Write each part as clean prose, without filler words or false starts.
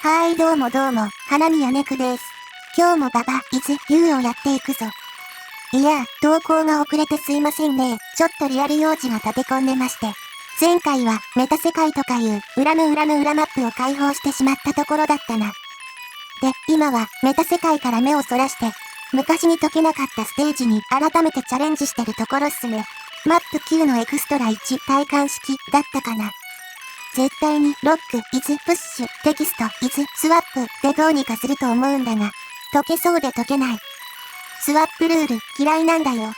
はーいどうも、花見やねくです。今日もババ、イズ、ユーをやっていくぞ。いや、投稿が遅れてすいませんね。ちょっとリアル用事が立て込んでまして。前回は、メタ世界とかいう裏の裏マップを開放してしまったところだったな。で、今は、メタ世界から目をそらして、昔に解けなかったステージに改めてチャレンジしてるところっすね。マップ9のエクストラ1体感式だったかな。絶対にロック、イズ、プッシュ、テキスト、イズ、スワップでどうにかすると思うんだが、解けそうで解けない。スワップルール嫌いなんだよ。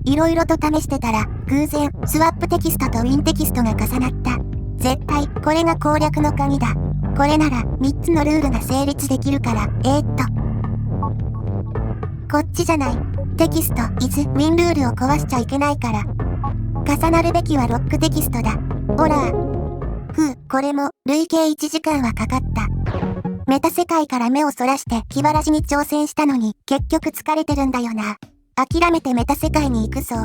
いろいろと試してたら、偶然、スワップテキストとウィンテキストが重なった。絶対、これが攻略の鍵だ。これなら、3つのルールが成立できるから、こっちじゃない。テキスト、イズ、ウィンルールを壊しちゃいけないから。重なるべきはロックテキストだ。ほら。これも、累計1時間はかかった。メタ世界から目をそらして気晴らしに挑戦したのに、結局疲れてるんだよな。諦めてメタ世界に行くぞ。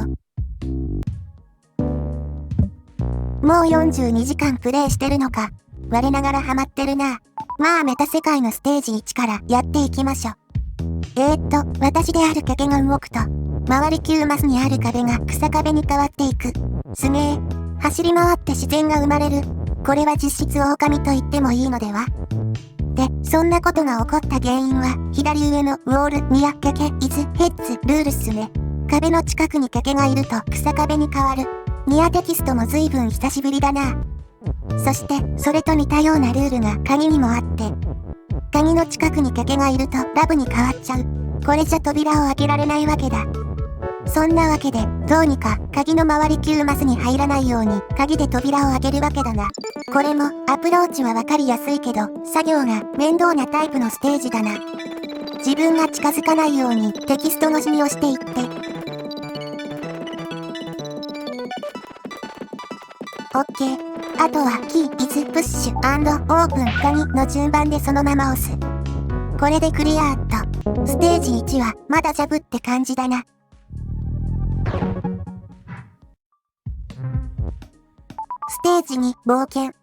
もう42時間プレイしてるのか。我ながらハマってるな。まあメタ世界のステージ1からやっていきましょ。私であるケケが動くと、周り9マスにある壁が草壁に変わっていく。すげえ。走り回って自然が生まれる。これは実質狼と言ってもいいのでは？で、そんなことが起こった原因は、左上のウォール、ニア、ケケ、イズ、ヘッズ、ルールっすね。壁の近くにケケがいると草壁に変わる。ニアテキストも随分久しぶりだな。そして、それと似たようなルールが鍵にもあって、鍵の近くにケケがいるとラブに変わっちゃう。これじゃ扉を開けられないわけだ。そんなわけで、どうにか鍵の周り9マスに入らないように鍵で扉を開けるわけだが、これもアプローチはわかりやすいけど、作業が面倒なタイプのステージだな。自分が近づかないようにテキスト越しに押していって。オッケー。あとはキー、イズ、プッシュ、オープン、鍵の順番でそのまま押す。これでクリアっと。ステージ1はまだジャブって感じだな。ステージ2、冒険。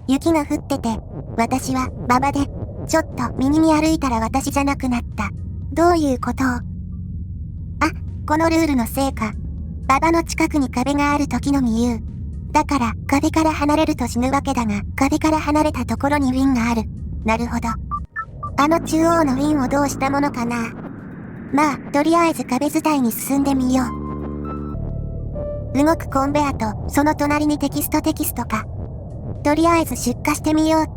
雪が降ってて、私はババで、ちょっと右に歩いたら私じゃなくなった。どういうこと？このルールのせいか。ババの近くに壁がある時のみ言う。だから壁から離れると死ぬわけだが、壁から離れたところにウィンがある。なるほど。あの中央のウィンをどうしたものかな。まあ、とりあえず壁伝いに進んでみよう。動くコンベアと、その隣にテキストか。とりあえず出荷してみようっと。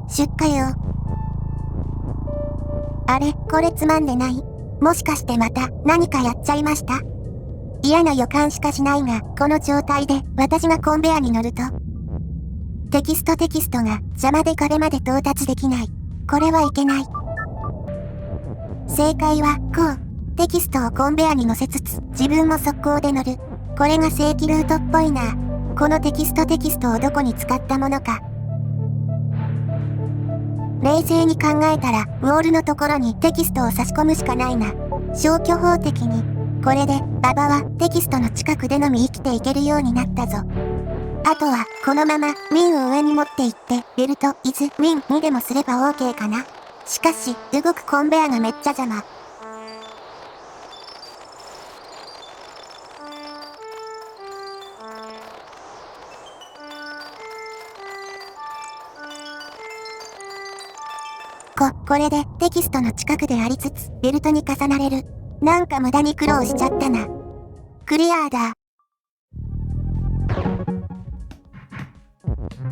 出荷よ。あれ、これつまんでない？もしかしてまた何かやっちゃいました？嫌な予感しかしないが、この状態で私がコンベアに乗ると、テキストが邪魔で壁まで到達できない。これはいけない。正解は、こう。テキストをコンベアに乗せつつ、自分も速攻で乗る。これが正規ルートっぽいな。このテキストをどこに使ったものか。冷静に考えたら、ウォールのところにテキストを差し込むしかないな。消去法的に。これで、ババはテキストの近くでのみ生きていけるようになったぞ。あとは、このまま、ウィンを上に持っていって、ベルト、イズ、ウィンにでもすれば OK かな。しかし、動くコンベアがめっちゃ邪魔。これでテキストの近くでありつつ、ベルトに重なれる。なんか無駄に苦労しちゃったな。クリアだ。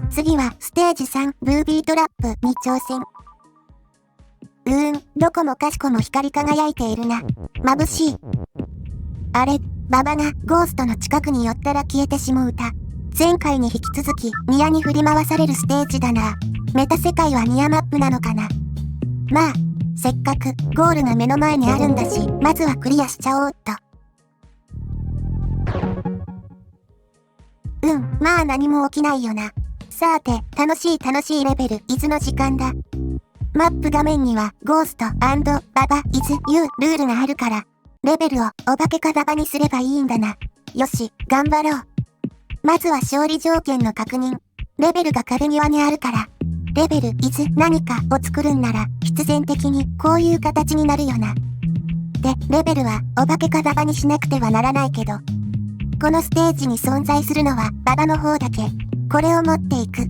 次はステージ3、ブービートラップに挑戦。どこもかしこも光り輝いているな。眩しい。あれ、ババがゴーストの近くに寄ったら消えてしもうた。前回に引き続き、ニアに振り回されるステージだな。メタ世界はニアマップなのかな。まあ、せっかくゴールが目の前にあるんだし、まずはクリアしちゃおうっと。まあ何も起きないよな。さて、楽しいレベル、イズの時間だ。マップ画面には、ゴースト&ババ、イズ、ユー、ルールがあるから、レベルをお化けかババにすればいいんだな。よし、頑張ろう。まずは勝利条件の確認。レベルが壁際にあるから。レベル is 何かを作るんなら、必然的にこういう形になるよな。で、レベルはお化けかババにしなくてはならないけど、このステージに存在するのはババの方だけ。これを持っていく。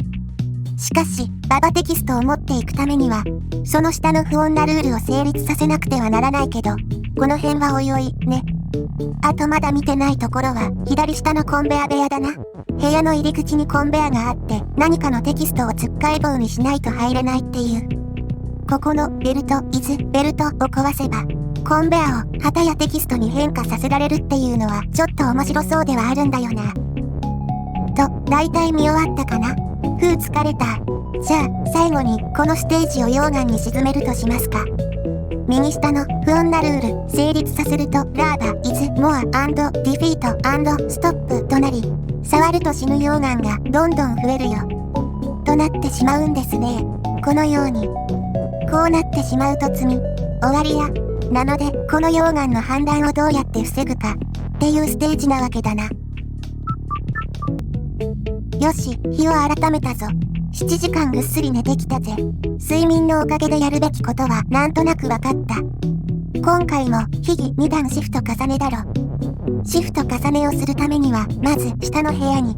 しかし、ババテキストを持っていくためには、その下の不穏なルールを成立させなくてはならないけど、この辺はおいおい、ね。あとまだ見てないところは、左下のコンベア部屋だな。部屋の入り口にコンベアがあって、何かのテキストをつっかい棒にしないと入れないっていう。ここのベルト、ベルトを壊せば、コンベアを旗やテキストに変化させられるっていうのは、ちょっと面白そうではあるんだよな。と、大体見終わったかな。疲れた。じゃあ、最後に、このステージを溶岩に沈めるとしますか。右下の不穏なルール、成立させると、ラーバ、is, more, and, defeat, and, stop となり、触ると死ぬ溶岩がどんどん増えるよ。となってしまうんですね。このように。こうなってしまうと終わりや。なので、この溶岩の氾濫をどうやって防ぐか、っていうステージなわけだな。よし、日を改めたぞ。7時間ぐっすり寝てきたぜ。睡眠のおかげでやるべきことはなんとなくわかった。今回も、秘技2段シフト重ねだろ。シフト重ねをするためには、まず下の部屋に。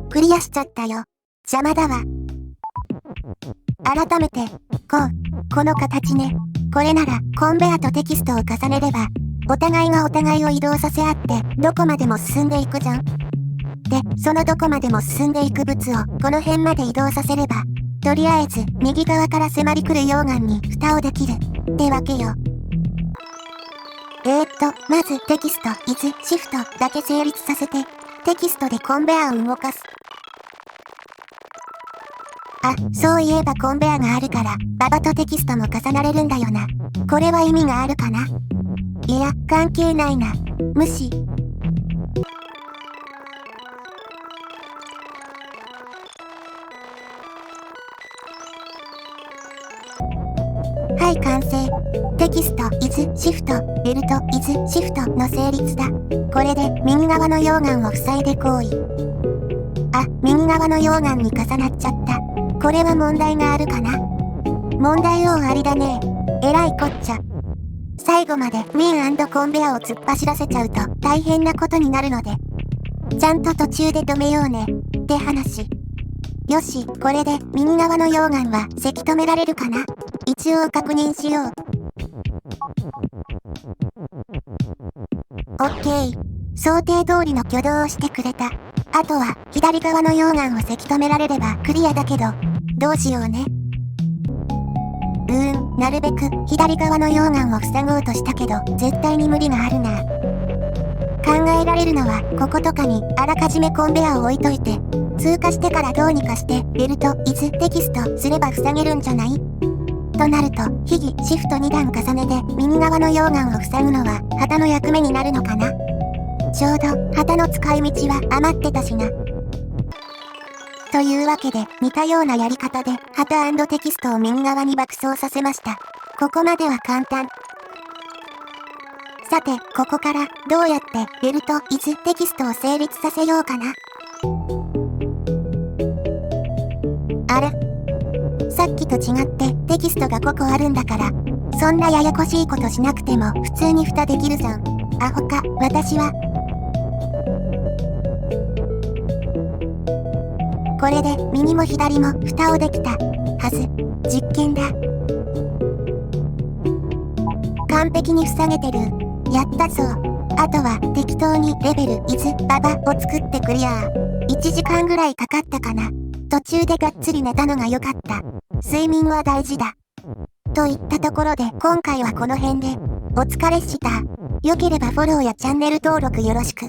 クリアしちゃったよ。邪魔だわ。改めて、この形ね。これなら、コンベアとテキストを重ねれば、お互いがお互いを移動させ合って、どこまでも進んでいくじゃん。で、そのどこまでも進んでいく物をこの辺まで移動させれば、とりあえず右側から迫り来る溶岩に蓋をできるってわけよ。まずテキスト、is、シフトだけ成立させて、テキストでコンベアを動かす。あ、そういえばコンベアがあるから、ババとテキストも重なれるんだよな。これは意味があるかな？いや、関係ないな。無視。はい、完成。テキスト、is、シフト、ベルト、is、シフトの成立だ。これで、右側の溶岩を塞いで行為。あ、右側の溶岩に重なっちゃった。これは問題があるかな？問題王ありだね。えらいこっちゃ。最後までウィン&コンベアを突っ走らせちゃうと大変なことになるので、ちゃんと途中で止めようね。って話。よし、これで右側の溶岩はせき止められるかな？一応確認しよう。オッケー。想定通りの挙動をしてくれた。あとは左側の溶岩をせき止められればクリアだけど、どうしようね。なるべく左側の溶岩を塞ごうとしたけど、絶対に無理があるな。考えられるのは、こことかにあらかじめコンベアを置いといて、通過してからどうにかしてベルト、is、テキストすれば塞げるんじゃない？となると、秘技、シフト2段重ねで右側の溶岩を塞ぐのは旗の役目になるのかな？ちょうど旗の使い道は余ってたしな。というわけで、似たようなやり方で旗&テキストを右側に爆走させました。ここまでは簡単。さて、ここからどうやってベルト、is、テキストを成立させようかな。あれ？さっきと違ってテキストが5個あるんだから、そんなややこしいことしなくても普通に蓋できるじゃん。アホか、私は。これで右も左も蓋をできたはず。実験だ。完璧に塞げてる。やったぞ。あとは適当にレベル is ババを作ってクリア。1時間ぐらいかかったかな。途中でがっつり寝たのが良かった。睡眠は大事だ。といったところで今回はこの辺で。お疲れっした。良ければフォローやチャンネル登録よろしく。